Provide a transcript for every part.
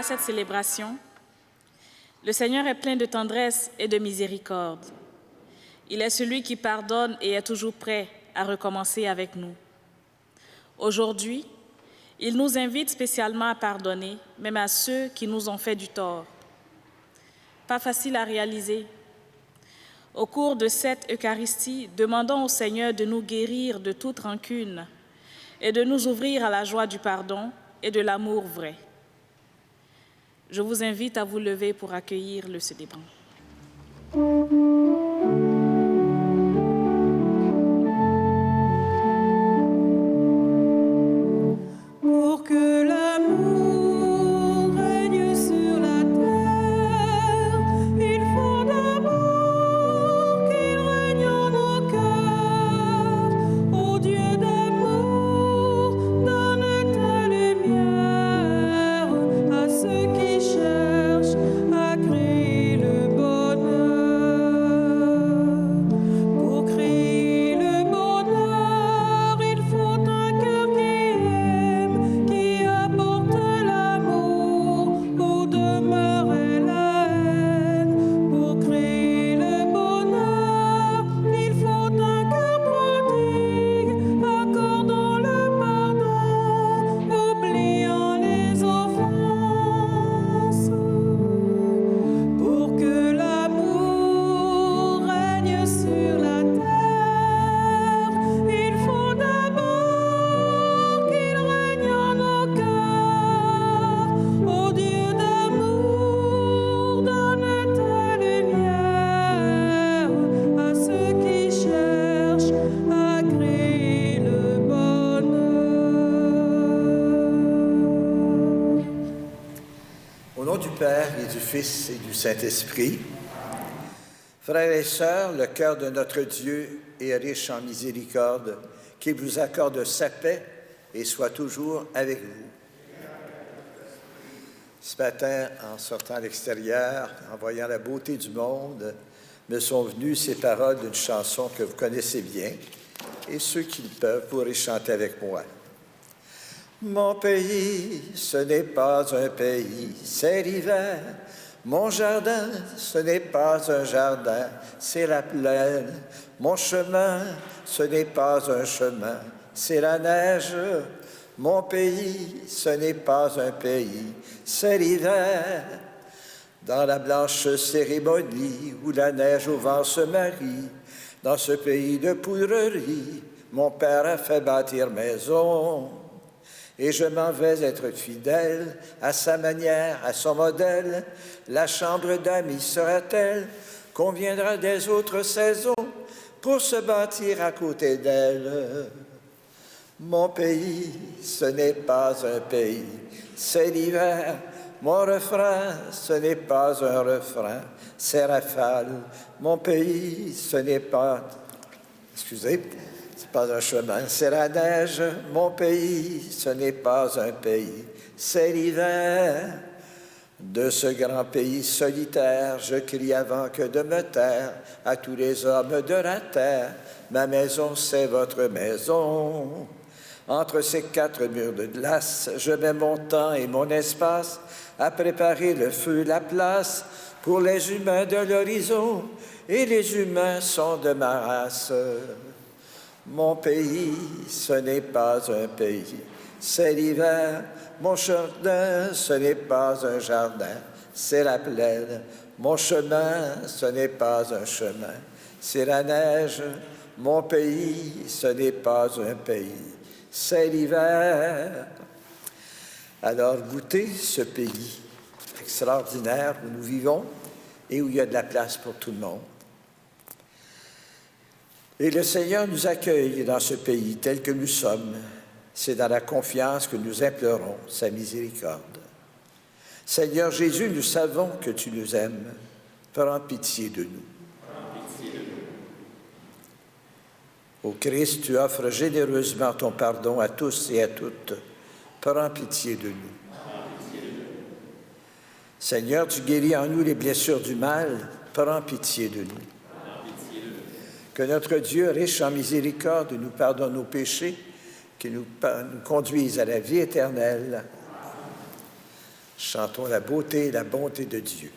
à cette célébration, le Seigneur est plein de tendresse et de miséricorde. Il est celui qui pardonne et est toujours prêt à recommencer avec nous. Aujourd'hui, il nous invite spécialement à pardonner, même à ceux qui nous ont fait du tort. Pas facile à réaliser. Au cours de cette Eucharistie, demandons au Seigneur de nous guérir de toute rancune et de nous ouvrir à la joie du pardon et de l'amour vrai. Je vous invite à vous lever pour accueillir le célébrant. Pour que l'amour règne sur la terre, il faut d'abord qu'il règne en nos cœurs. Ô Dieu d'amour, donne ta lumière à ceux qui cherchent à créer le bonheur. Pour créer le bonheur, il faut un cœur qui apporte l'amour, où demeurait la haine. Pour créer le bonheur, il faut un cœur prodigue, accordant le pardon, oubliant les offenses. Pour que l'amour règne sur la terre, il faut d'abord qu'il règne en nos cœurs. Ô Dieu d'amour, donne ta lumière à ceux qui cherchent à créer le bonheur. Au nom du Père et du Fils et du Saint-Esprit, frères et sœurs, le cœur de notre Dieu est riche en miséricorde, qu'il vous accorde sa paix et soit toujours avec vous. Ce matin, en sortant à l'extérieur, en voyant la beauté du monde, me sont venues ces paroles d'une chanson que vous connaissez bien, et ceux qui le peuvent pourraient chanter avec moi. Mon pays, ce n'est pas un pays, c'est l'hiver. Mon jardin, ce n'est pas un jardin, c'est la plaine. Mon chemin, ce n'est pas un chemin, c'est la neige. Mon pays, ce n'est pas un pays, c'est l'hiver. Dans la blanche cérémonie où la neige au vent se marie, dans ce pays de poudrerie, mon père a fait bâtir maison. Et je m'en vais être fidèle à sa manière, à son modèle. La chambre d'amis sera-t-elle qu'on viendra des autres saisons pour se bâtir à côté d'elle? Mon pays, ce n'est pas un pays, c'est l'hiver. Mon refrain, ce n'est pas un refrain, c'est rafale. Mon pays, ce n'est pas... Excusez, c'est pas un chemin, c'est la neige. Mon pays, ce n'est pas un pays, c'est l'hiver. De ce grand pays solitaire, je crie avant que de me taire à tous les hommes de la terre. Ma maison, c'est votre maison. Entre ces quatre murs de glace, je mets mon temps et mon espace à préparer le feu, la place pour les humains de l'horizon. Et les humains sont de ma race. Mon pays, ce n'est pas un pays, c'est l'hiver. Mon jardin, ce n'est pas un jardin, c'est la plaine. Mon chemin, ce n'est pas un chemin, c'est la neige. Mon pays, ce n'est pas un pays, c'est l'hiver. Alors goûtez ce pays extraordinaire où nous vivons et où il y a de la place pour tout le monde. Et le Seigneur nous accueille dans ce pays tel que nous sommes. C'est dans la confiance que nous implorons sa miséricorde. Seigneur Jésus, nous savons que tu nous aimes. Prends pitié de nous. Ô Christ, tu offres généreusement ton pardon à tous et à toutes. Prends pitié de nous. Seigneur, tu guéris en nous les blessures du mal. Prends pitié de nous. Que notre Dieu, riche en miséricorde, nous pardonne nos péchés, qu'il nous conduise à la vie éternelle. Chantons la beauté et la bonté de Dieu.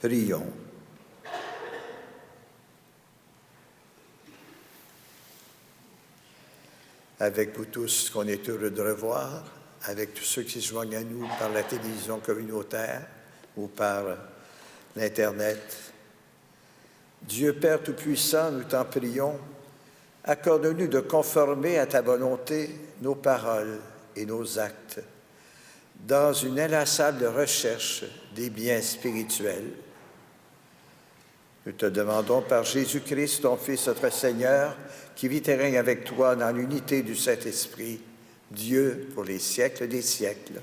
Prions. Avec vous tous qu'on est heureux de revoir, avec tous ceux qui se joignent à nous par la télévision communautaire ou par l'Internet. Dieu Père Tout-Puissant, nous t'en prions, accorde-nous de conformer à ta volonté nos paroles et nos actes dans une inlassable recherche des biens spirituels. Nous te demandons par Jésus-Christ, ton Fils, notre Seigneur, qui vit et règne avec toi dans l'unité du Saint-Esprit, Dieu pour les siècles des siècles.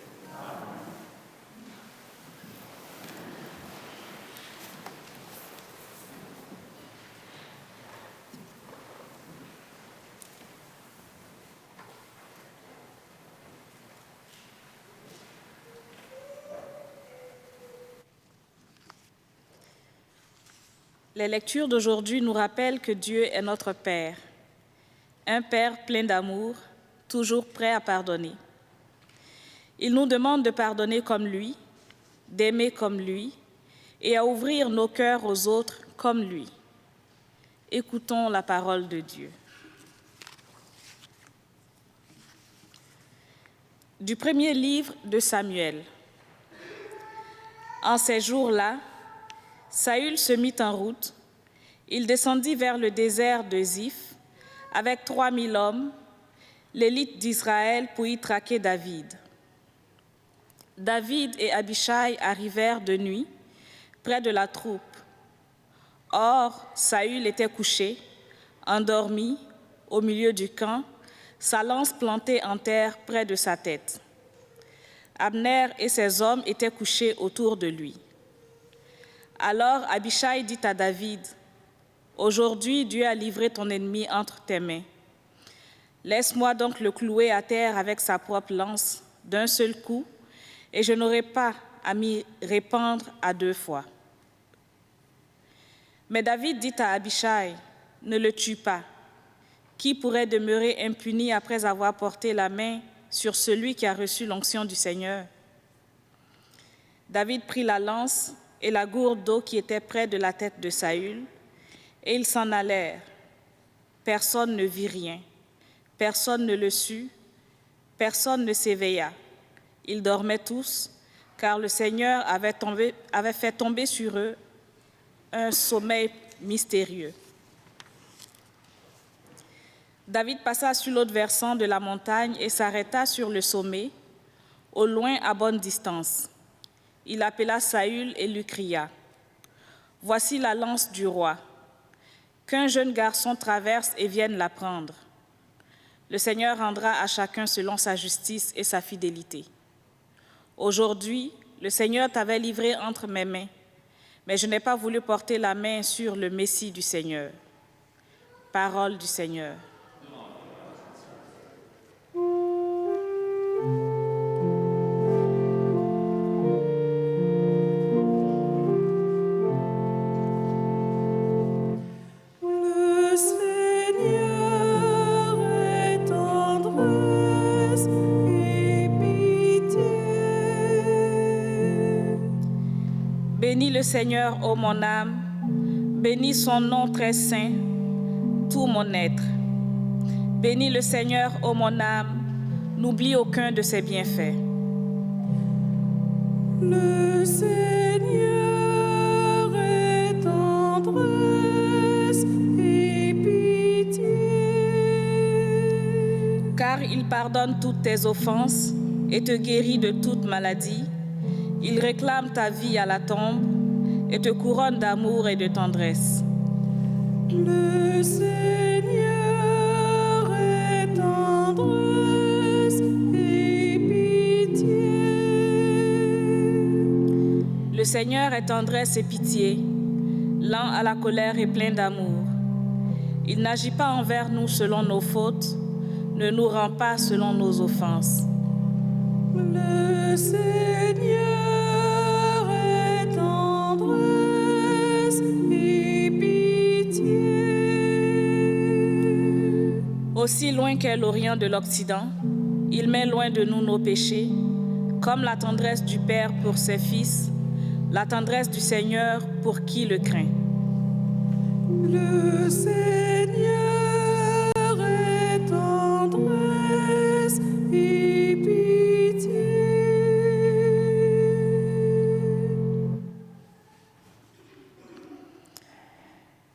Les lectures d'aujourd'hui nous rappellent que Dieu est notre Père, un Père plein d'amour, toujours prêt à pardonner. Il nous demande de pardonner comme lui, d'aimer comme lui et à ouvrir nos cœurs aux autres comme lui. Écoutons la parole de Dieu. Du premier livre de Samuel. En ces jours-là, Saül se mit en route. Il descendit vers le désert de Ziph avec 3000 hommes, l'élite d'Israël, pour y traquer David. David et Abishai arrivèrent de nuit près de la troupe. Or, Saül était couché, endormi, au milieu du camp, sa lance plantée en terre près de sa tête. Abner et ses hommes étaient couchés autour de lui. Alors Abishai dit à David, « Aujourd'hui, Dieu a livré ton ennemi entre tes mains. Laisse-moi donc le clouer à terre avec sa propre lance d'un seul coup, et je n'aurai pas à m'y répandre à 2 fois. » Mais David dit à Abishai, « Ne le tue pas. Qui pourrait demeurer impuni après avoir porté la main sur celui qui a reçu l'onction du Seigneur. David prit la lance et la gourde d'eau qui était près de la tête de Saül, et ils s'en allèrent. Personne ne vit rien, personne ne le sut, personne ne s'éveilla. Ils dormaient tous, car le Seigneur avait fait tomber sur eux un sommeil mystérieux. David passa sur l'autre versant de la montagne et s'arrêta sur le sommet, au loin à bonne distance. Il appela Saül et lui cria : « Voici la lance du roi. Qu'un jeune garçon traverse et vienne la prendre. Le Seigneur rendra à chacun selon sa justice et sa fidélité. Aujourd'hui, le Seigneur t'avait livré entre mes mains, mais je n'ai pas voulu porter la main sur le Messie du Seigneur. » Parole du Seigneur. Bénis le Seigneur, ô mon âme, bénis son nom très saint, tout mon être. Bénis le Seigneur, ô mon âme, n'oublie aucun de ses bienfaits. Le Seigneur est tendresse et pitié. Car il pardonne toutes tes offenses et te guérit de toute maladie. Il réclame ta vie à la tombe et te couronne d'amour et de tendresse. Le Seigneur est tendresse et pitié. Le Seigneur est tendresse et pitié, lent à la colère et plein d'amour. Il n'agit pas envers nous selon nos fautes, ne nous rend pas selon nos offenses. Le Seigneur est tendresse et pitié. Aussi loin qu'est l'Orient de l'Occident, il met loin de nous nos péchés, comme la tendresse du Père pour ses fils, la tendresse du Seigneur pour qui le craint. Le Seigneur est tendresse et pitié.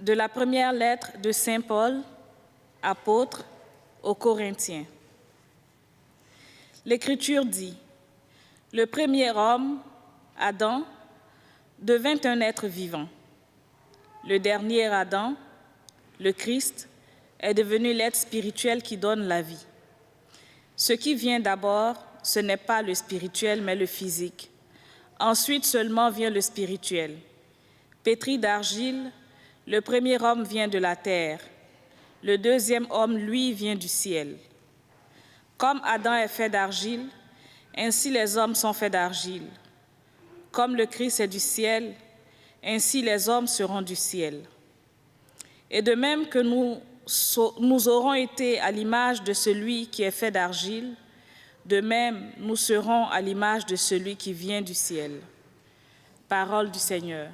De la première lettre de Saint Paul, apôtre, aux Corinthiens. L'Écriture dit : « Le premier homme, Adam, devint un être vivant. Le dernier Adam, le Christ, est devenu l'être spirituel qui donne la vie. Ce qui vient d'abord, ce n'est pas le spirituel, mais le physique. Ensuite seulement vient le spirituel. Pétri d'argile, le premier homme vient de la terre. Le deuxième homme, lui, vient du ciel. Comme Adam est fait d'argile, ainsi les hommes sont faits d'argile. Comme le Christ est du ciel, ainsi les hommes seront du ciel. Et de même que nous aurons été à l'image de celui qui est fait d'argile, de même nous serons à l'image de celui qui vient du ciel. Parole du Seigneur.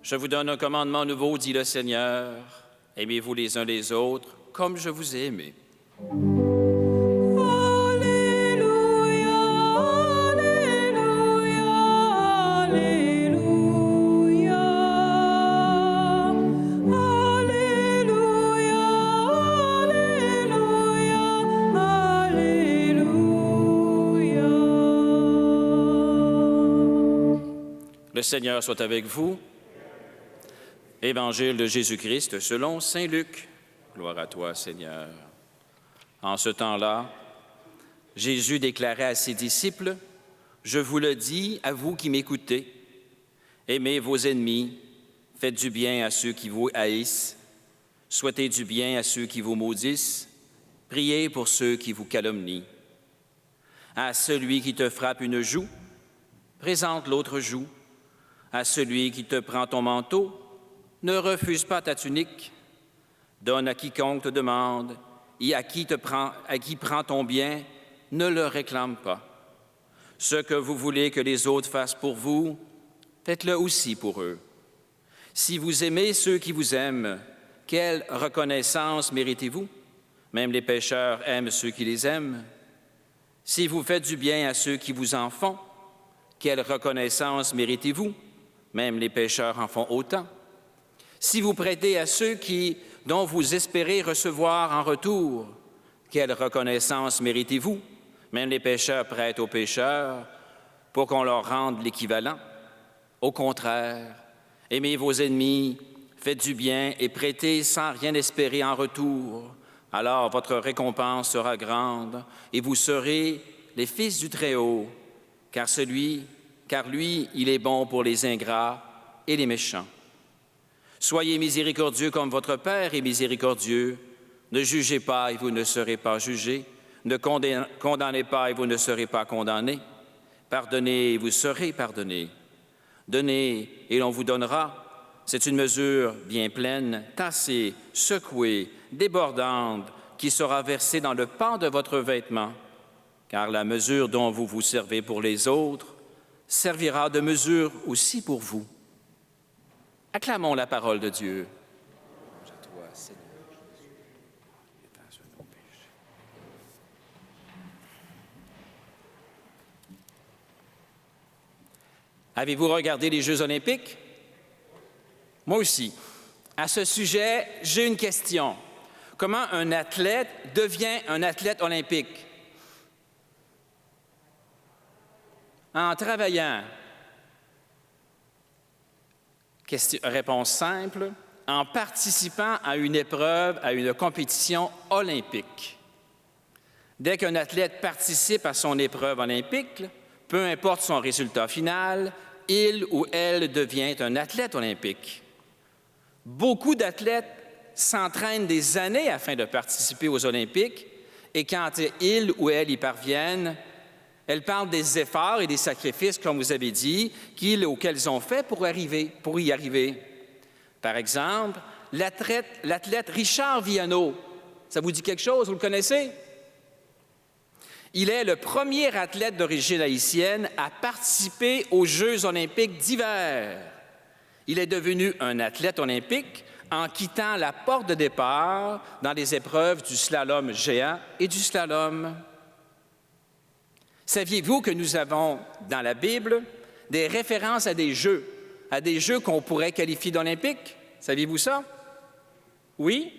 Je vous donne un commandement nouveau, dit le Seigneur. Aimez-vous les uns les autres, comme je vous ai aimés. Alléluia, Alléluia, Alléluia. Alléluia, Alléluia, Alléluia. Le Seigneur soit avec vous. Évangile de Jésus-Christ selon saint Luc. Gloire à toi, Seigneur. En ce temps-là, Jésus déclarait à ses disciples, « Je vous le dis, à vous qui m'écoutez, aimez vos ennemis, faites du bien à ceux qui vous haïssent, souhaitez du bien à ceux qui vous maudissent, priez pour ceux qui vous calomnient. À celui qui te frappe une joue, présente l'autre joue. À celui qui te prend ton manteau, ne refuse pas ta tunique. Donne à quiconque te demande, et à qui prend ton bien, ne le réclame pas. Ce que vous voulez que les autres fassent pour vous, faites-le aussi pour eux. Si vous aimez ceux qui vous aiment, quelle reconnaissance méritez-vous? Même les pécheurs aiment ceux qui les aiment. Si vous faites du bien à ceux qui vous en font, quelle reconnaissance méritez-vous? Même les pécheurs en font autant. Si vous prêtez à ceux dont vous espérez recevoir en retour, quelle reconnaissance méritez-vous? Même les pécheurs prêtent aux pécheurs pour qu'on leur rende l'équivalent. Au contraire, aimez vos ennemis, faites du bien et prêtez sans rien espérer en retour. Alors votre récompense sera grande et vous serez les fils du Très-Haut, car lui, il est bon pour les ingrats et les méchants. Soyez miséricordieux comme votre Père est miséricordieux. Ne jugez pas et vous ne serez pas jugés. Ne condamnez pas et vous ne serez pas condamnés. Pardonnez et vous serez pardonnés. Donnez et l'on vous donnera. C'est une mesure bien pleine, tassée, secouée, débordante, qui sera versée dans le pan de votre vêtement. Car la mesure dont vous vous servez pour les autres servira de mesure aussi pour vous. Acclamons la parole de Dieu. À toi, Seigneur Jésus, efface nos péchés. Avez-vous regardé les Jeux olympiques? Moi aussi. À ce sujet, j'ai une question. Comment un athlète devient un athlète olympique? En travaillant. Réponse simple, en participant à une épreuve, à une compétition olympique. Dès qu'un athlète participe à son épreuve olympique, peu importe son résultat final, il ou elle devient un athlète olympique. Beaucoup d'athlètes s'entraînent des années afin de participer aux Olympiques et quand ils ou elles y parviennent, elles parlent des efforts et des sacrifices, comme vous avez dit, qu'elles ont fait pour y arriver. Par exemple, l'athlète Richard Viano, ça vous dit quelque chose, vous le connaissez? Il est le premier athlète d'origine haïtienne à participer aux Jeux olympiques d'hiver. Il est devenu un athlète olympique en quittant la porte de départ dans les épreuves du slalom géant et du slalom. Saviez-vous que nous avons dans la Bible des références à des jeux qu'on pourrait qualifier d'olympiques? Saviez-vous ça? Oui?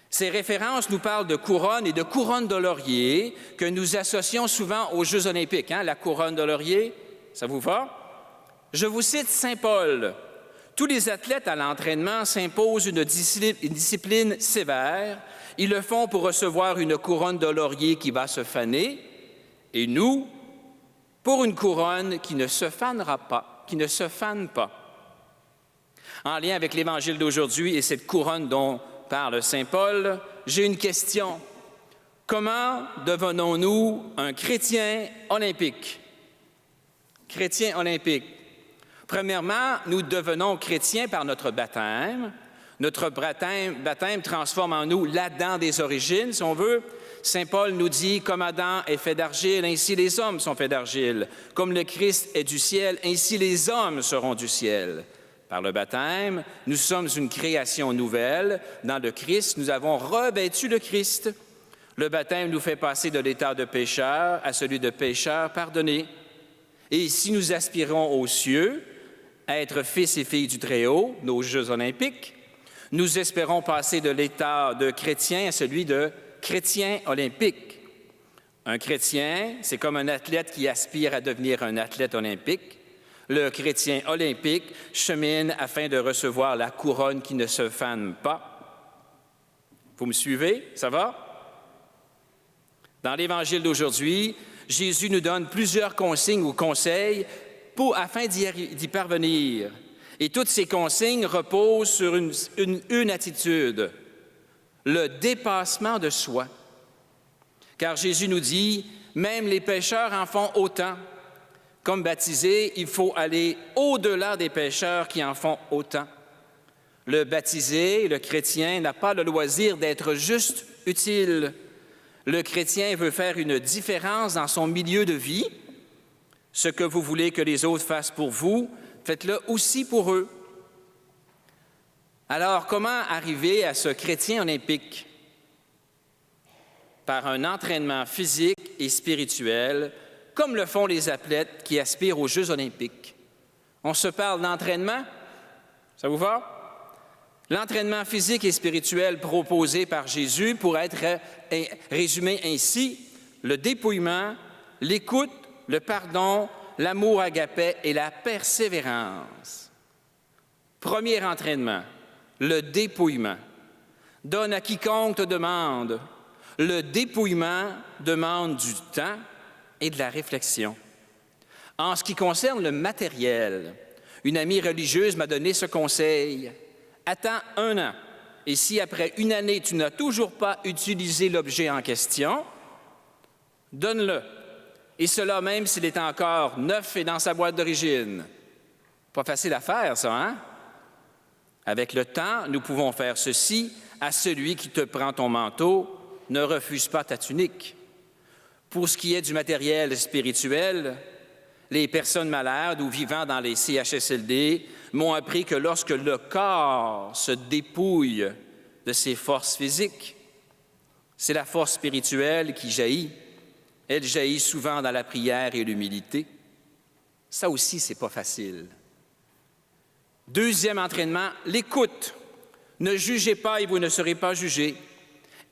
Ces références nous parlent de couronnes et de couronnes de laurier que nous associons souvent aux Jeux olympiques. La couronne de laurier, ça vous va? Je vous cite Saint Paul. Tous les athlètes à l'entraînement s'imposent une discipline sévère. Ils le font pour recevoir une couronne de laurier qui va se faner. Et nous, pour une couronne qui ne se fanera pas, qui ne se fane pas. En lien avec l'Évangile d'aujourd'hui et cette couronne dont parle Saint Paul, j'ai une question. Comment devenons-nous un chrétien olympique? Chrétien olympique. Premièrement, nous devenons chrétiens par notre baptême. Notre baptême transforme en nous l'Adam des origines, si on veut. Saint Paul nous dit, comme Adam est fait d'argile, ainsi les hommes sont faits d'argile. Comme le Christ est du ciel, ainsi les hommes seront du ciel. Par le baptême, nous sommes une création nouvelle. Dans le Christ, nous avons revêtu le Christ. Le baptême nous fait passer de l'état de pécheur à celui de pécheur pardonné. Et si nous aspirons aux cieux, à être fils et filles du Très-Haut, nos Jeux olympiques, nous espérons passer de l'état de chrétien à celui de chrétien olympique. Un chrétien, c'est comme un athlète qui aspire à devenir un athlète olympique. Le chrétien olympique chemine afin de recevoir la couronne qui ne se fane pas. Vous me suivez? Ça va? Dans l'Évangile d'aujourd'hui, Jésus nous donne plusieurs consignes ou conseils afin d'y parvenir. Et toutes ces consignes reposent sur une attitude, le dépassement de soi. Car Jésus nous dit, même les pécheurs en font autant. Comme baptisé, il faut aller au-delà des pécheurs qui en font autant. Le baptisé, le chrétien, n'a pas le loisir d'être juste utile. Le chrétien veut faire une différence dans son milieu de vie. Ce que vous voulez que les autres fassent pour vous, faites-le aussi pour eux. Alors, comment arriver à ce chrétien olympique? Par un entraînement physique et spirituel, comme le font les athlètes qui aspirent aux Jeux olympiques. On se parle d'entraînement? Ça vous va? L'entraînement physique et spirituel proposé par Jésus pourrait être résumé ainsi: le dépouillement, l'écoute, le pardon, l'amour agapé et la persévérance. Premier entraînement, le dépouillement. Donne à quiconque te demande. Le dépouillement demande du temps et de la réflexion. En ce qui concerne le matériel, une amie religieuse m'a donné ce conseil. Attends 1 an, et si après 1 année, tu n'as toujours pas utilisé l'objet en question, donne-le. Et cela même s'il est encore neuf et dans sa boîte d'origine. Pas facile à faire, ça, hein? Avec le temps, nous pouvons faire ceci. À celui qui te prend ton manteau, ne refuse pas ta tunique. Pour ce qui est du matériel spirituel, les personnes malades ou vivant dans les CHSLD m'ont appris que lorsque le corps se dépouille de ses forces physiques, c'est la force spirituelle qui jaillit. Elle jaillit souvent dans la prière et l'humilité. Ça aussi, c'est pas facile. Deuxième entraînement, l'écoute. Ne jugez pas et vous ne serez pas jugés.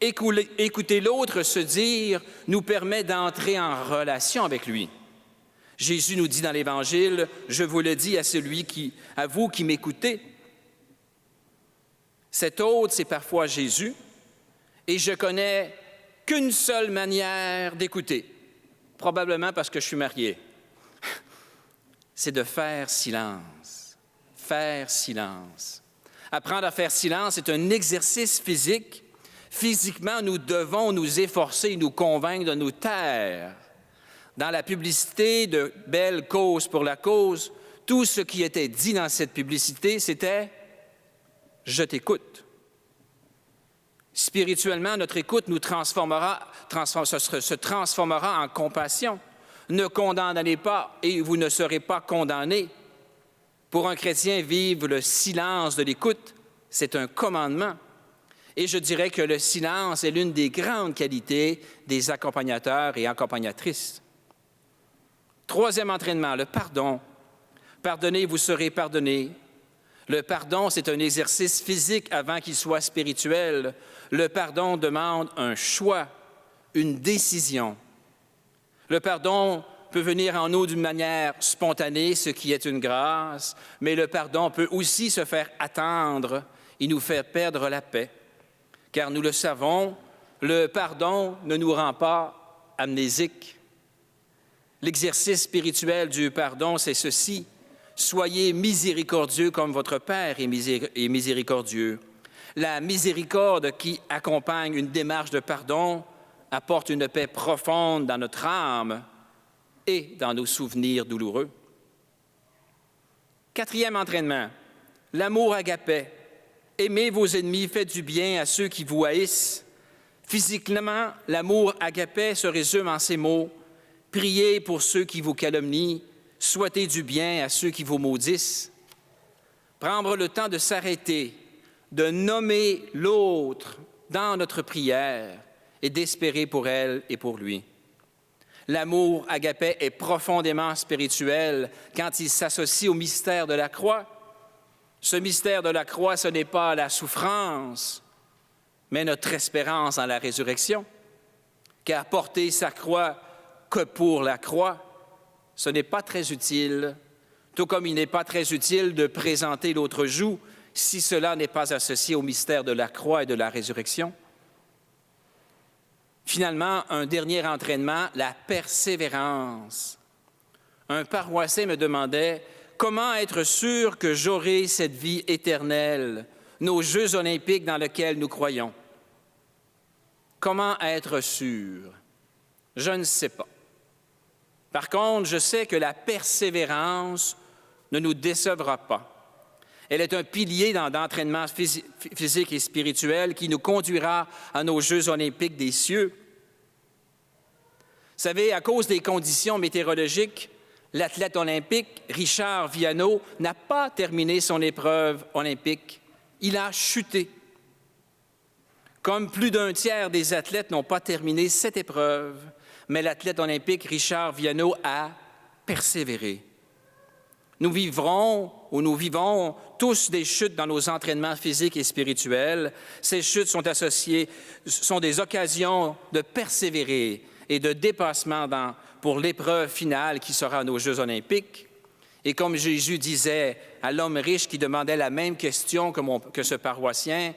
Écouter l'autre se dire nous permet d'entrer en relation avec lui. Jésus nous dit dans l'Évangile, « Je vous le dis à vous qui m'écoutez. » Cet autre, c'est parfois Jésus, et je connais qu'une seule manière d'écouter, probablement parce que je suis marié. C'est de faire silence. Faire silence. Apprendre à faire silence est un exercice physique. Physiquement, nous devons nous efforcer et nous convaincre de nous taire. Dans la publicité de Belle cause pour la cause, tout ce qui était dit dans cette publicité, c'était « Je t'écoute ». Spirituellement, notre écoute nous se transformera en compassion. Ne condamnez pas et vous ne serez pas condamnés. Pour un chrétien, vivre le silence de l'écoute, c'est un commandement. Et je dirais que le silence est l'une des grandes qualités des accompagnateurs et accompagnatrices. Troisième entraînement, le pardon. Pardonnez, vous serez pardonnés. Le pardon, c'est un exercice physique avant qu'il soit spirituel. Le pardon demande un choix, une décision. Le pardon peut venir en nous d'une manière spontanée, ce qui est une grâce, mais le pardon peut aussi se faire attendre et nous faire perdre la paix. Car nous le savons, le pardon ne nous rend pas amnésiques. L'exercice spirituel du pardon, c'est ceci. Soyez miséricordieux comme votre Père est miséricordieux. La miséricorde qui accompagne une démarche de pardon apporte une paix profonde dans notre âme et dans nos souvenirs douloureux. Quatrième entraînement, l'amour agapé. Aimez vos ennemis, faites du bien à ceux qui vous haïssent. Physiquement, l'amour agapé se résume en ces mots. Priez pour ceux qui vous calomnient, souhaitez du bien à ceux qui vous maudissent. Prendre le temps de s'arrêter, de nommer l'autre dans notre prière et d'espérer pour elle et pour lui. L'amour agapé est profondément spirituel quand il s'associe au mystère de la croix. Ce mystère de la croix, ce n'est pas la souffrance, mais notre espérance en la résurrection. Car porter sa croix que pour la croix, ce n'est pas très utile. tout comme il n'est pas très utile de présenter l'autre joue si cela n'est pas associé au mystère de la croix et de la résurrection. Finalement, un dernier entraînement, la persévérance. Un paroissien me demandait « Comment être sûr que j'aurai cette vie éternelle, nos Jeux olympiques dans lesquels nous croyons? » Comment être sûr? Je ne sais pas. Par contre, je sais que la persévérance ne nous décevra pas. Elle est un pilier d'entraînement physique et spirituel qui nous conduira à nos Jeux olympiques des cieux. Vous savez, à cause des conditions météorologiques, l'athlète olympique Richard Viano n'a pas terminé son épreuve olympique. Il a chuté. Comme plus d'un tiers des athlètes n'ont pas terminé cette épreuve, mais l'athlète olympique Richard Viano a persévéré. Nous vivons tous des chutes dans nos entraînements physiques et spirituels. Ces chutes sont des occasions de persévérer et de dépassement pour l'épreuve finale qui sera nos Jeux olympiques. Et comme Jésus disait à l'homme riche qui demandait la même question que ce paroissien,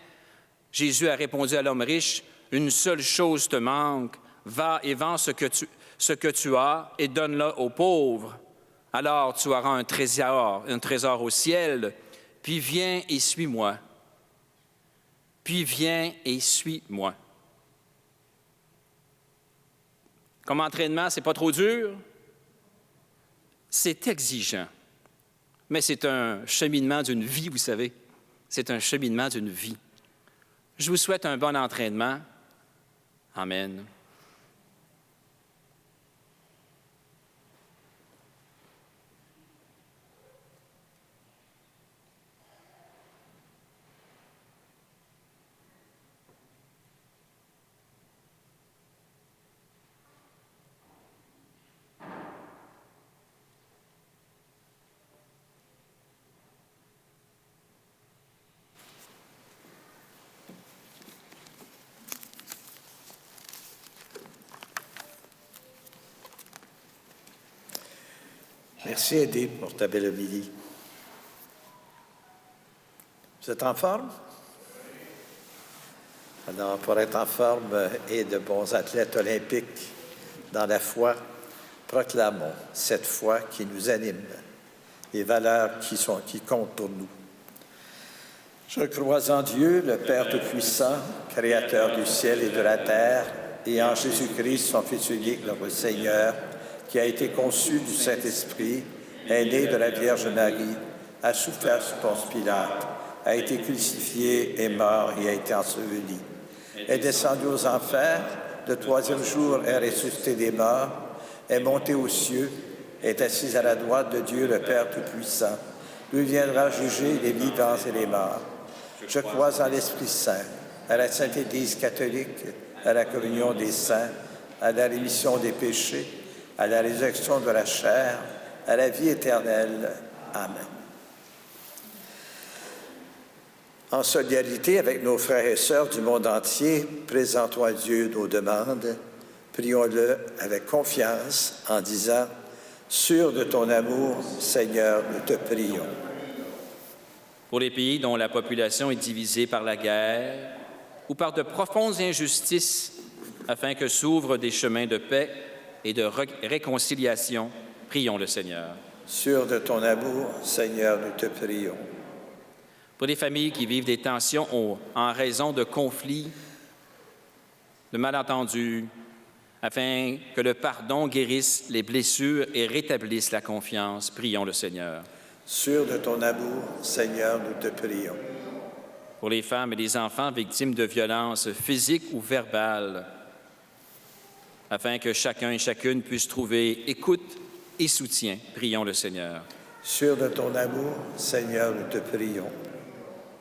Jésus a répondu à l'homme riche, « Une seule chose te manque, va et vends ce que tu as et donne-le aux pauvres. Alors tu auras un trésor au ciel, puis viens et suis-moi. Puis viens et suis-moi. » Comme entraînement, c'est pas trop dur, c'est exigeant, mais c'est un cheminement d'une vie, vous savez. C'est un cheminement d'une vie. Je vous souhaite un bon entraînement. Amen. Merci, Eddie, pour ta belle homélie. Vous êtes en forme? Alors, pour être en forme et de bons athlètes olympiques dans la foi, proclamons cette foi qui nous anime, les valeurs qui comptent pour nous. Je crois en Dieu, le Père Tout-Puissant, Créateur du ciel et de la terre, et en Jésus-Christ, son Fils unique, notre Seigneur, qui a été conçu du Saint-Esprit, est né de la Vierge Marie, a souffert sous Ponce Pilate, a été crucifié, est mort et a été enseveli, est descendu aux enfers, le troisième jour est ressuscité des morts, est monté aux cieux, est assis à la droite de Dieu le Père Tout-Puissant, lui viendra juger les vivants et les morts. Je crois en l'Esprit Saint, à la Sainte Église catholique, à la communion des saints, à la rémission des péchés, à la résurrection de la chair, à la vie éternelle. Amen. En solidarité avec nos frères et sœurs du monde entier, présentons à Dieu nos demandes. Prions-le avec confiance en disant « Sûr de ton amour, Seigneur, nous te prions. » Pour les pays dont la population est divisée par la guerre ou par de profondes injustices, afin que s'ouvrent des chemins de paix et de réconciliation, prions le Seigneur. Sûr de ton amour, Seigneur, nous te prions. Pour les familles qui vivent des tensions en raison de conflits, de malentendus, afin que le pardon guérisse les blessures et rétablisse la confiance, prions le Seigneur. Sûr de ton amour, Seigneur, nous te prions. Pour les femmes et les enfants victimes de violences physiques ou verbales, afin que chacun et chacune puisse trouver écoute et soutien, prions le Seigneur. Sûr de ton amour, Seigneur, nous te prions.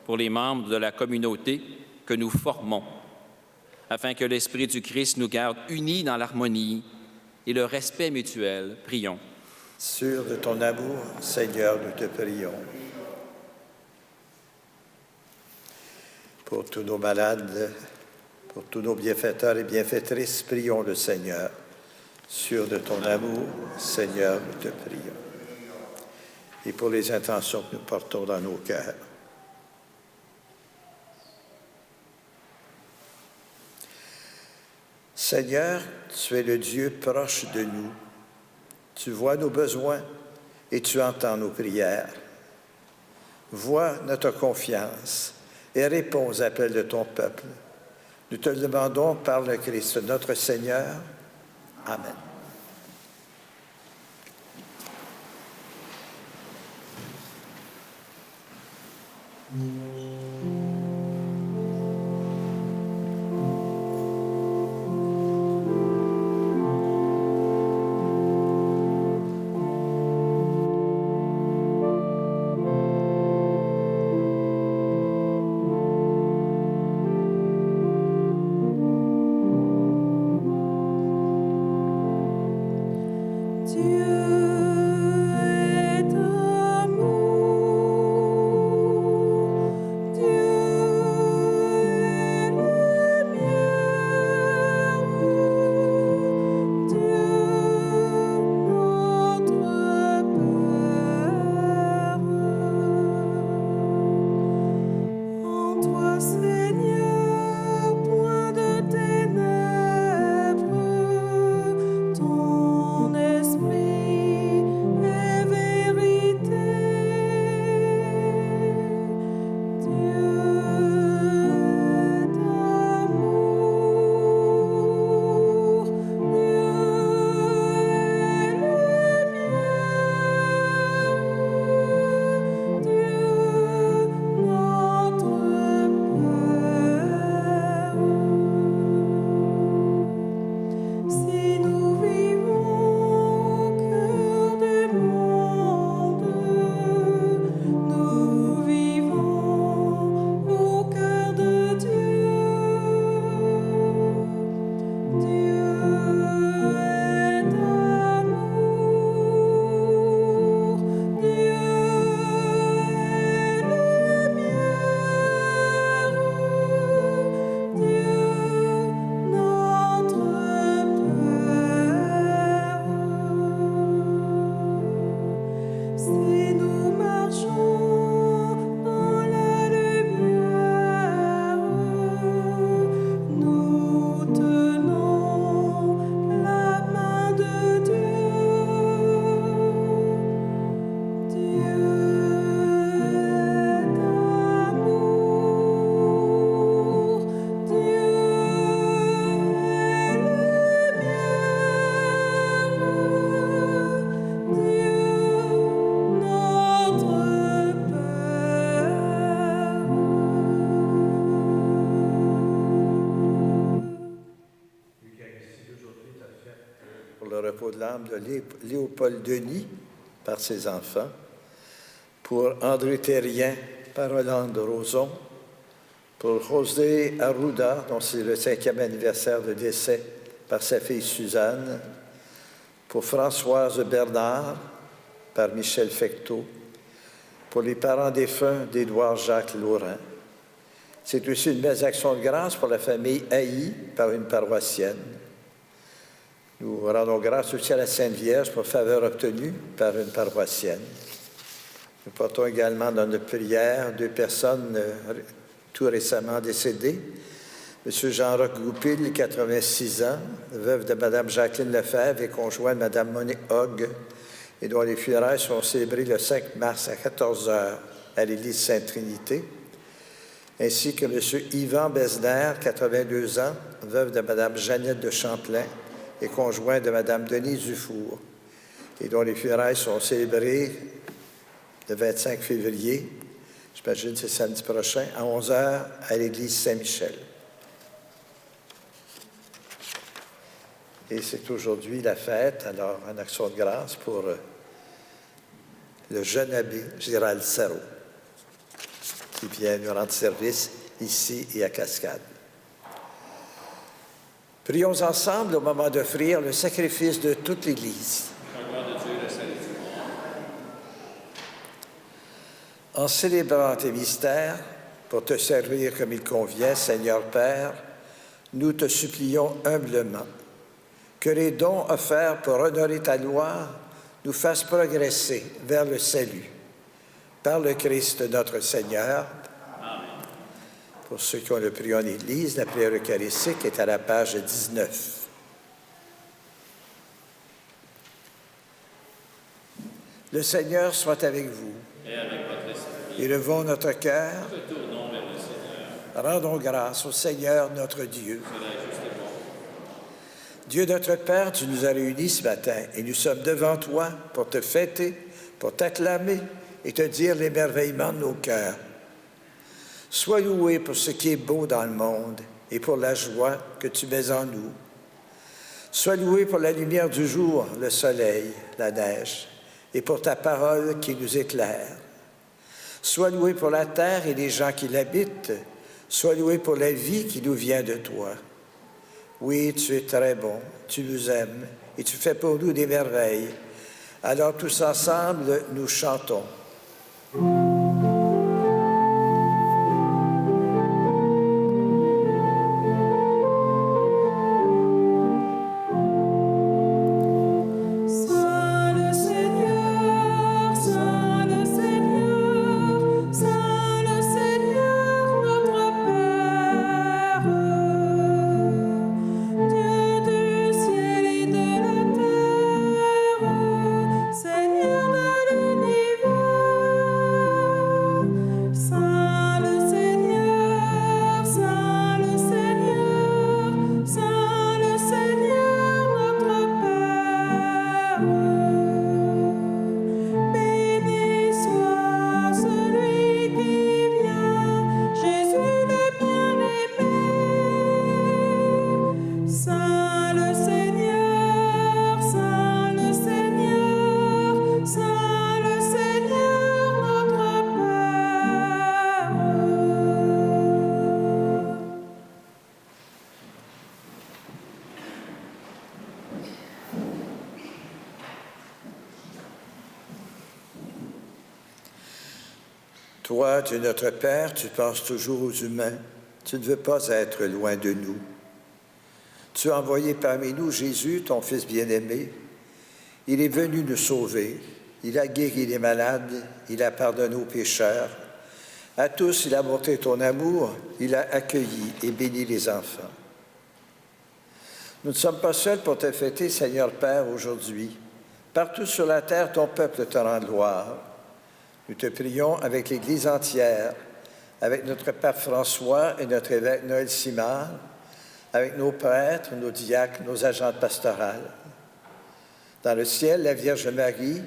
Pour les membres de la communauté que nous formons, afin que l'Esprit du Christ nous garde unis dans l'harmonie et le respect mutuel, prions. Sûr de ton amour, Seigneur, nous te prions. Pour tous nos malades, pour tous nos bienfaiteurs et bienfaitrices, prions le Seigneur. Sûr de ton amour, Seigneur, nous te prions. et pour les intentions que nous portons dans nos cœurs. Seigneur, tu es le Dieu proche de nous. Tu vois nos besoins et tu entends nos prières. Vois notre confiance et réponds aux appels de ton peuple. Nous te le demandons par le Christ, notre Seigneur. Amen. De l'âme de Léopold Denis par ses enfants, pour André Terrien par Hollande Roson, pour José Arruda, dont c'est le 5e anniversaire de décès, par sa fille Suzanne, pour Françoise Bernard par Michel Fecteau, pour les parents défunts d'Édouard Jacques Laurent. C'est aussi une belle action de grâce pour la famille Haï par une paroissienne. Nous rendons grâce aussi à la Sainte Vierge pour faveur obtenue par une paroissienne. Nous portons également dans notre prière 2 personnes tout récemment décédées. M. Jean-Roch Goupil, 86 ans, veuve de Mme Jacqueline Lefebvre et conjoint de Mme Monique Hogg, et dont les funérailles seront célébrées le 5 mars à 14 h à l'Église Sainte-Trinité, ainsi que M. Yvan Besner, 82 ans, veuve de Mme Jeannette de Champlain, et conjoint de Mme Denise Dufour, et dont les funérailles sont célébrées le 25 février, j'imagine c'est samedi prochain, à 11 h à l'église Saint-Michel. Et c'est aujourd'hui la fête, alors en action de grâce pour le jeune abbé Gérald Sarrault, qui vient nous rendre service ici et à Cascade. Prions ensemble au moment d'offrir le sacrifice de toute l'Église. En célébrant tes mystères, pour te servir comme il convient, Seigneur Père, nous te supplions humblement que les dons offerts pour honorer ta gloire nous fassent progresser vers le salut. Par le Christ notre Seigneur. Pour ceux qui ont le prié en Église, la prière eucharistique est à la page 19. Le Seigneur soit avec vous. Et avec votre esprit. Élevons notre cœur. Retournons vers le Seigneur. Rendons grâce au Seigneur notre Dieu. Cela est juste et bon. Dieu notre Père, tu nous as réunis ce matin et nous sommes devant toi pour te fêter, pour t'acclamer et te dire l'émerveillement de nos cœurs. Sois loué pour ce qui est beau dans le monde et pour la joie que tu mets en nous. Sois loué pour la lumière du jour, le soleil, la neige, et pour ta parole qui nous éclaire. Sois loué pour la terre et les gens qui l'habitent. Sois loué pour la vie qui nous vient de toi. Oui, tu es très bon, tu nous aimes et tu fais pour nous des merveilles. Alors tous ensemble, nous chantons. Toi, Dieu notre Père, tu penses toujours aux humains. Tu ne veux pas être loin de nous. Tu as envoyé parmi nous Jésus, ton Fils bien-aimé. Il est venu nous sauver. Il a guéri les malades. Il a pardonné aux pécheurs. À tous, il a montré ton amour. Il a accueilli et béni les enfants. Nous ne sommes pas seuls pour te fêter, Seigneur Père, aujourd'hui. Partout sur la terre, ton peuple te rend gloire. Nous te prions avec l'Église entière, avec notre Pape François et notre évêque Noël Simard, avec nos prêtres, nos diacres, nos agents pastorales. Dans le ciel, la Vierge Marie,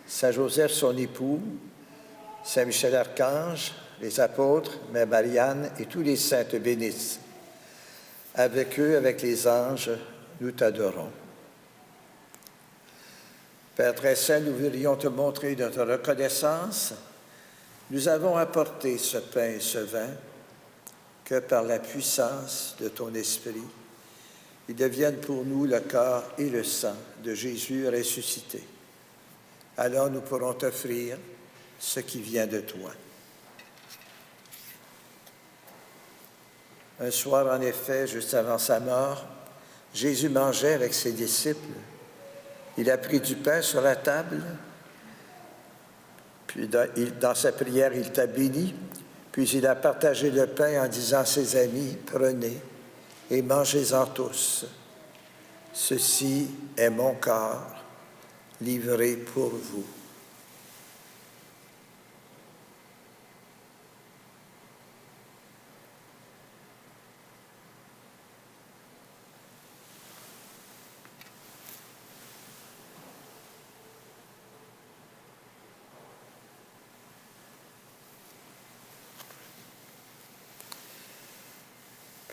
Saint Joseph, son époux, Saint Michel Archange, les apôtres, Mère Marianne et tous les saints te bénissent. Avec eux, avec les anges, nous t'adorons. Père très saint, nous voudrions te montrer notre reconnaissance. Nous avons apporté ce pain et ce vin, que par la puissance de ton esprit, ils deviennent pour nous le corps et le sang de Jésus ressuscité. Alors nous pourrons t'offrir ce qui vient de toi. Un soir, en effet, juste avant sa mort, Jésus mangeait avec ses disciples. Il a pris du pain sur la table, puis dans sa prière, il t'a béni, puis il a partagé le pain en disant à ses amis, « Prenez et mangez-en tous. Ceci est mon corps, livré pour vous. »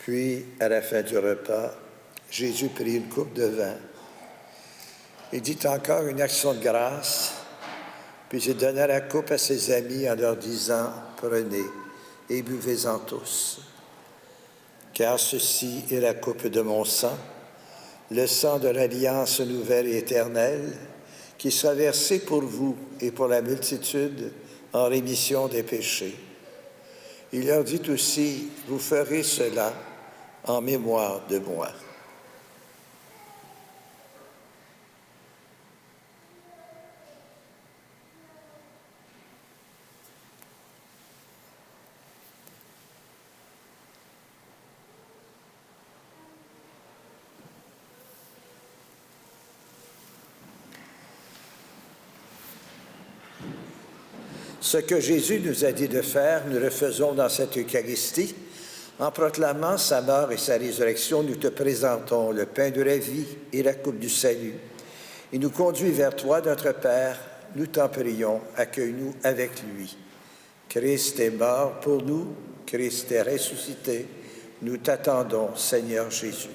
Puis, à la fin du repas, Jésus prit une coupe de vin et dit encore une action de grâce, puis il donna la coupe à ses amis en leur disant, « Prenez et buvez-en tous, car ceci est la coupe de mon sang, le sang de l'alliance nouvelle et éternelle, qui sera versé pour vous et pour la multitude en rémission des péchés. » Il leur dit aussi, « Vous ferez cela en mémoire de moi. » Ce que Jésus nous a dit de faire, nous le faisons dans cette Eucharistie. En proclamant sa mort et sa résurrection, nous te présentons le pain de la vie et la coupe du salut. Il nous conduit vers toi, notre Père. Nous t'en prions, accueille-nous avec lui. Christ est mort pour nous, Christ est ressuscité. Nous t'attendons, Seigneur Jésus.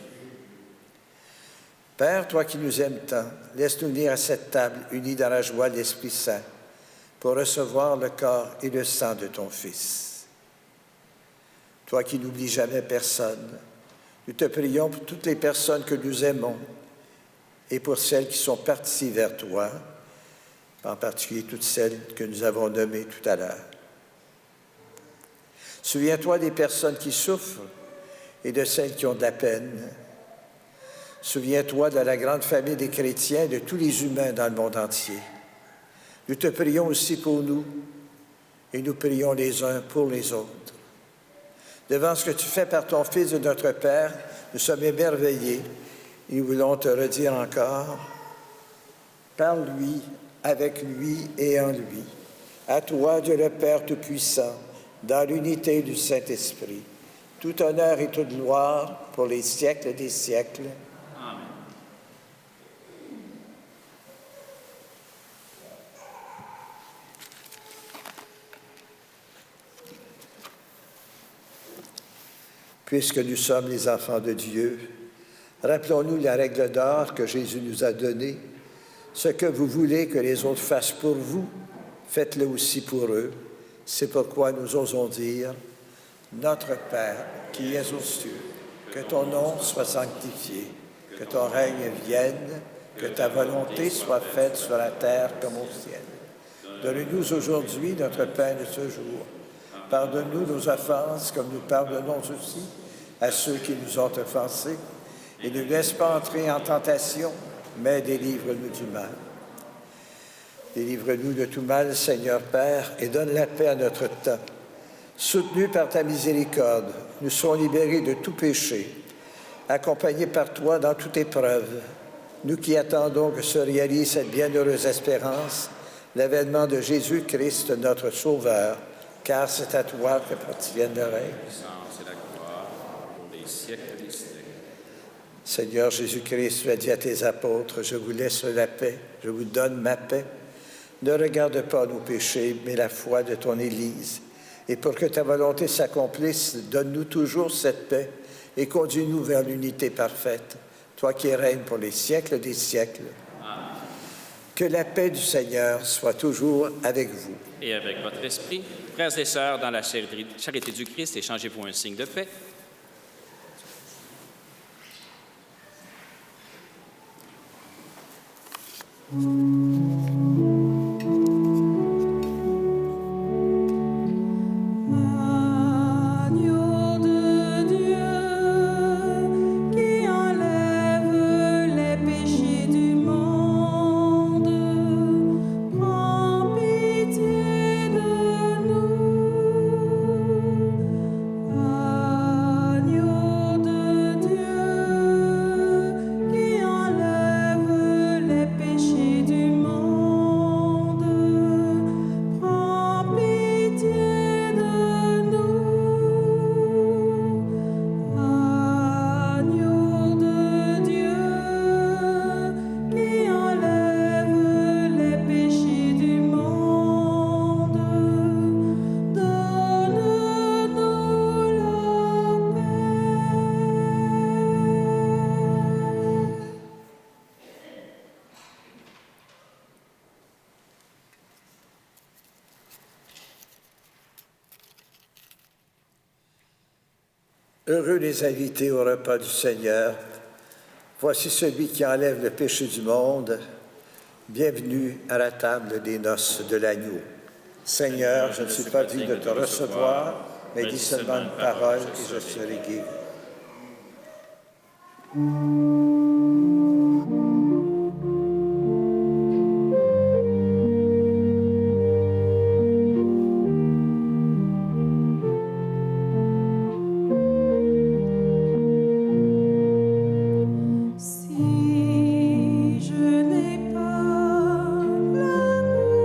Père, toi qui nous aimes tant, laisse-nous venir à cette table unis dans la joie de l'Esprit Saint pour recevoir le corps et le sang de ton Fils. Toi qui n'oublies jamais personne, nous te prions pour toutes les personnes que nous aimons et pour celles qui sont parties vers toi, en particulier toutes celles que nous avons nommées tout à l'heure. Souviens-toi des personnes qui souffrent et de celles qui ont de la peine. Souviens-toi de la grande famille des chrétiens, de tous les humains dans le monde entier. Nous te prions aussi pour nous et nous prions les uns pour les autres. Devant ce que tu fais par ton Fils de notre Père, nous sommes émerveillés et nous voulons te redire encore, par lui, avec lui et en lui. À toi, Dieu le Père Tout-Puissant, dans l'unité du Saint-Esprit, tout honneur et toute gloire pour les siècles des siècles. Amen. Puisque nous sommes les enfants de Dieu, rappelons-nous la règle d'or que Jésus nous a donnée. Ce que vous voulez que les autres fassent pour vous, faites-le aussi pour eux. C'est pourquoi nous osons dire, Notre Père qui es aux cieux, que ton nom soit sanctifié, que ton règne vienne, que ta volonté soit faite sur la terre comme au ciel. Donne-nous aujourd'hui notre pain de ce jour. Pardonne-nous nos offenses comme nous pardonnons aussi à ceux qui nous ont offensés. Et ne laisse pas entrer en tentation, mais délivre-nous du mal. Délivre-nous de tout mal, Seigneur Père, et donne la paix à notre temps. Soutenus par ta miséricorde, nous serons libérés de tout péché, accompagnés par toi dans toute épreuve, nous qui attendons que se réalise cette bienheureuse espérance, l'avènement de Jésus-Christ, notre Sauveur, car c'est à toi qu'appartiennent le règne. C'est la gloire pour les siècles des siècles. Seigneur Jésus-Christ, tu as dit à tes apôtres, je vous laisse la paix, je vous donne ma paix. Ne regarde pas nos péchés, mais la foi de ton Église. Et pour que ta volonté s'accomplisse, donne-nous toujours cette paix et conduis-nous vers l'unité parfaite, toi qui règnes pour les siècles des siècles. Amen. Que la paix du Seigneur soit toujours avec vous. Et avec votre esprit, frères et sœurs, dans la charité du Christ, échangez-vous un signe de paix. Agneau de Dieu, qui enlève les péchés du monde, prends pitié de nous. Agneau de Dieu, qui enlève les péchés du monde, prends pitié de nous. Agneau de Dieu, qui enlève les péchés du monde, donne-nous la paix. Heureux les invités au repas du Seigneur. Voici celui qui enlève le péché du monde. Bienvenue à la table des noces de l'agneau. Seigneur, je ne suis pas digne de te recevoir, mais dis seulement une parole et je serai guéri. Si je n'ai pas l'amour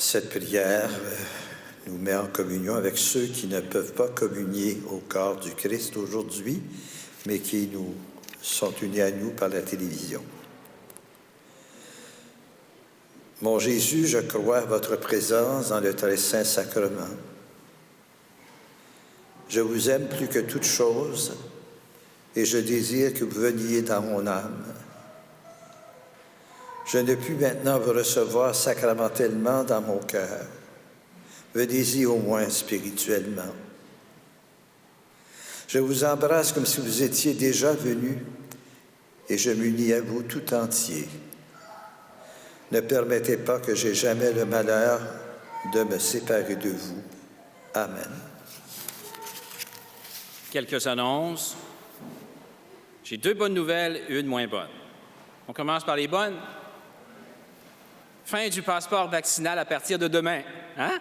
Cette prière nous met en communion avec ceux qui ne peuvent pas communier au corps du Christ aujourd'hui, mais qui nous sont unis à nous par la télévision. Mon Jésus, je crois à votre présence dans le très saint sacrement. Je vous aime plus que toute chose et je désire que vous veniez dans mon âme. Je ne puis maintenant vous recevoir sacramentellement dans mon cœur. Venez-y au moins spirituellement. Je vous embrasse comme si vous étiez déjà venu et je m'unis à vous tout entier. Ne permettez pas que j'aie jamais le malheur de me séparer de vous. Amen. Quelques annonces. J'ai 2 bonnes nouvelles et une moins bonne. On commence par les bonnes. Fin du passeport vaccinal à partir de demain. Hein?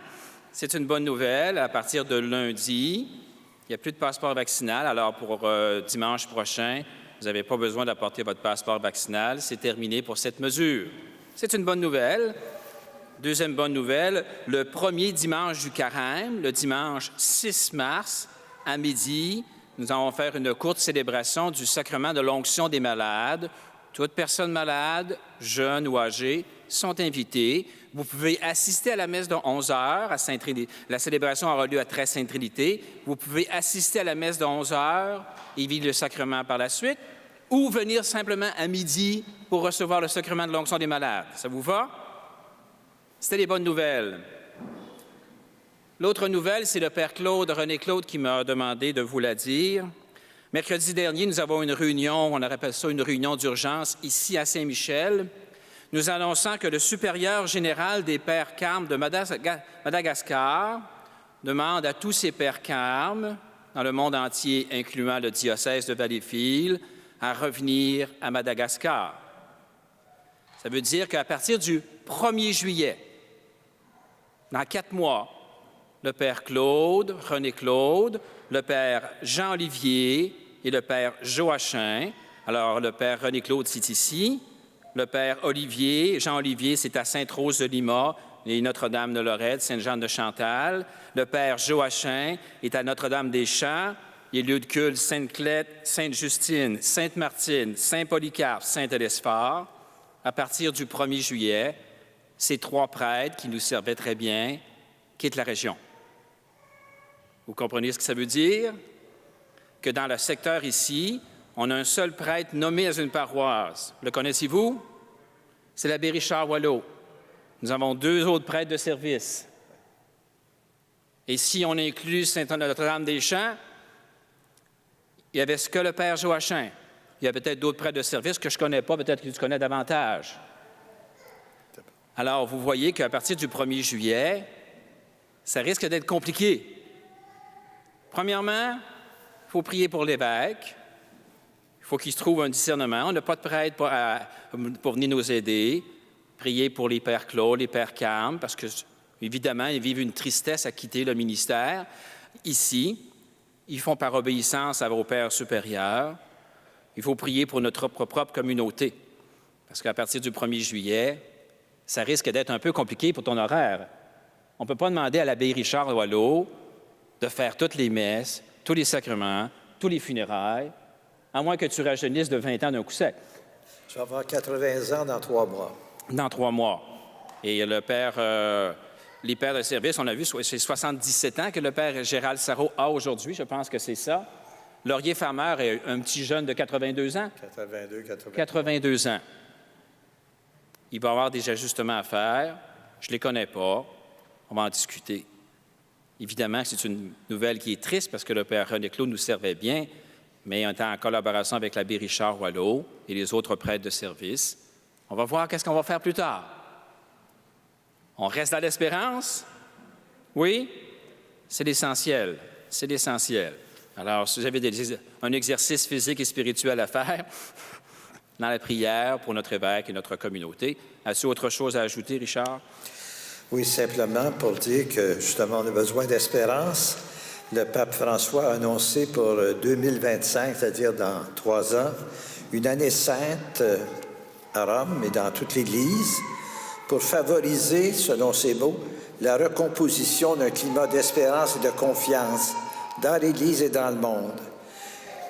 C'est une bonne nouvelle. À partir de lundi, il n'y a plus de passeport vaccinal. Alors, pour dimanche prochain, vous n'avez pas besoin d'apporter votre passeport vaccinal. C'est terminé pour cette mesure. C'est une bonne nouvelle. Deuxième bonne nouvelle, le premier dimanche du carême, le dimanche 6 mars, à midi, nous allons faire une courte célébration du sacrement de l'onction des malades. Toutes personnes malades, jeunes ou âgées, sont invitées. Vous pouvez assister à la messe de 11 heures à Sainte-Trinité. La célébration aura lieu à Très Sainte-Trinité. Vous pouvez assister à la messe de 11 heures et vivre le sacrement par la suite, ou venir simplement à midi pour recevoir le sacrement de l'onction des malades. Ça vous va? C'était les bonnes nouvelles. L'autre nouvelle, c'est le Père Claude, René Claude, qui m'a demandé de vous la dire. Mercredi dernier, nous avons une réunion, on appelle ça une réunion d'urgence, ici à Saint-Michel. Nous annonçons que le supérieur général des Pères Carmes de Madagascar demande à tous ces Pères Carmes, dans le monde entier, incluant le diocèse de Valleyfield, à revenir à Madagascar. Ça veut dire qu'à partir du 1er juillet, dans 4 mois, le Père Claude, René Claude, le Père Jean-Olivier et le Père Joachim. Alors, le Père René Claude, c'est ici. Le Père Olivier, Jean-Olivier, c'est à Sainte-Rose de Lima et Notre-Dame de Lorette, Sainte-Jeanne de Chantal. Le Père Joachim est à Notre-Dame-des-Champs. Les lieux de culte Sainte-Clète, Sainte-Justine, Sainte-Martine, Saint-Polycarpe, Saint-Télésphore. À partir du 1er juillet, ces 3 prêtres qui nous servaient très bien quittent la région. Vous comprenez ce que ça veut dire? Que dans le secteur ici, on a un seul prêtre nommé à une paroisse. Le connaissez-vous? C'est l'abbé Richard Wallot. Nous avons 2 autres prêtres de service. Et si on inclut Sainte-Notre-Dame-des-Champs, il n'y avait que le Père Joachim. Il y a peut-être d'autres prêtres de service que je ne connais pas, peut-être que tu connais davantage. Alors, vous voyez qu'à partir du 1er juillet, ça risque d'être compliqué. Premièrement, il faut prier pour l'évêque. Il faut qu'il se trouve un discernement. On n'a pas de prêtre pour venir nous aider. Prier pour les Pères Claude, les Pères Carmes, parce que, évidemment, ils vivent une tristesse à quitter le ministère. Ici, ils font par obéissance à vos pères supérieurs. Il faut prier pour notre propre communauté, parce qu'à partir du 1er juillet, ça risque d'être un peu compliqué pour ton horaire. On ne peut pas demander à l'abbé Richard Wallot de faire toutes les messes, tous les sacrements, tous les funérailles, à moins que tu rajeunisses de 20 ans d'un coup sec. Je vais avoir 80 ans dans 3 mois. Dans 3 mois. Et le père, les pères de service, on a vu, c'est 77 ans que le père Gérald Sarrault a aujourd'hui, je pense que c'est ça. Laurier Farmer est un petit jeune de 82 ans. 82 ans. Il va y avoir des ajustements à faire. Je ne les connais pas. On va en discuter. Évidemment, c'est une nouvelle qui est triste parce que le Père René Claude nous servait bien, mais on est en collaboration avec l'abbé Richard Wallot et les autres prêtres de service. On va voir qu'est-ce qu'on va faire plus tard. On reste dans l'espérance? Oui? C'est l'essentiel. C'est l'essentiel. Alors, si vous avez un exercice physique et spirituel à faire dans la prière pour notre évêque et notre communauté, as-tu autre chose à ajouter, Richard? Oui, simplement pour dire que, justement, on a besoin d'espérance. Le pape François a annoncé pour 2025, c'est-à-dire dans 3 ans, une année sainte à Rome et dans toute l'Église, pour favoriser, selon ses mots, la recomposition d'un climat d'espérance et de confiance dans l'Église et dans le monde.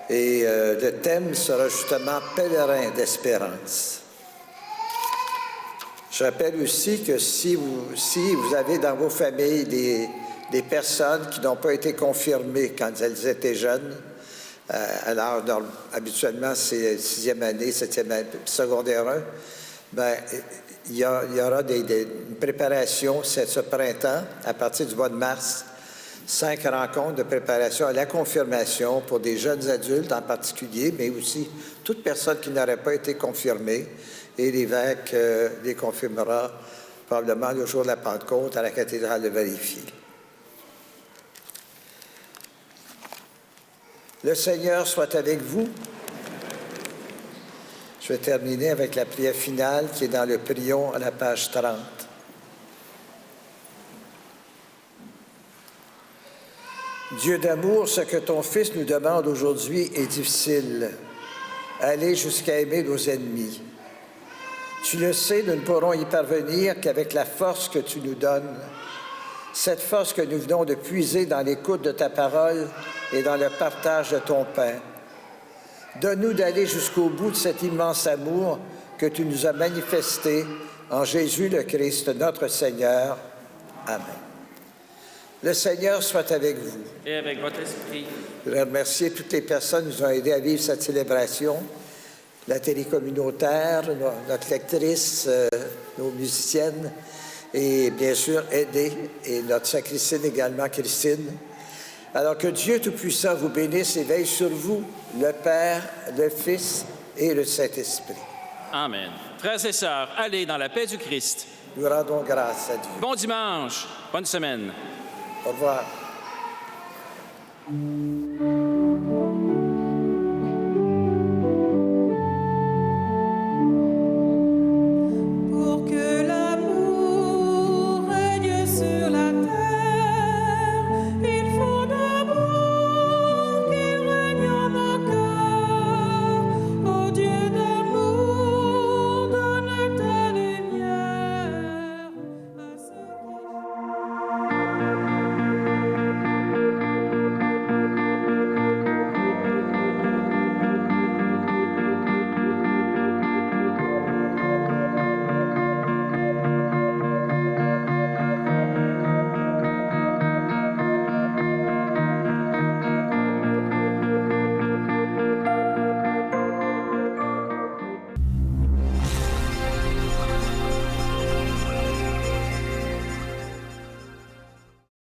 Et le thème sera justement « Pèlerin d'espérance ». Je rappelle aussi que si vous avez dans vos familles des personnes qui n'ont pas été confirmées quand elles étaient jeunes, alors habituellement c'est 6e année, 7e année, secondaire 1, bien, il y aura une préparation ce printemps, à partir du mois de mars, 5 rencontres de préparation à la confirmation pour des jeunes adultes en particulier, mais aussi toute personne qui n'aurait pas été confirmée. Et l'évêque les confirmera probablement le jour de la Pentecôte à la cathédrale de Valleyfield. Le Seigneur soit avec vous. Je vais terminer avec la prière finale qui est dans le Prions à la page 30. Dieu d'amour, ce que ton Fils nous demande aujourd'hui est difficile. Aller jusqu'à aimer nos ennemis. Tu le sais, nous ne pourrons y parvenir qu'avec la force que tu nous donnes, cette force que nous venons de puiser dans l'écoute de ta parole et dans le partage de ton pain. Donne-nous d'aller jusqu'au bout de cet immense amour que tu nous as manifesté en Jésus le Christ, notre Seigneur. Amen. Le Seigneur soit avec vous. Et avec votre esprit. Je voudrais remercier toutes les personnes qui nous ont aidés à vivre cette célébration. La télé communautaire, notre lectrice, nos musiciennes, et bien sûr Aidé, et notre sacristaine également, Christine. Alors que Dieu Tout-Puissant vous bénisse et veille sur vous, le Père, le Fils et le Saint-Esprit. Amen. Frères et sœurs, allez dans la paix du Christ. Nous rendons grâce à Dieu. Bon dimanche, bonne semaine. Au revoir.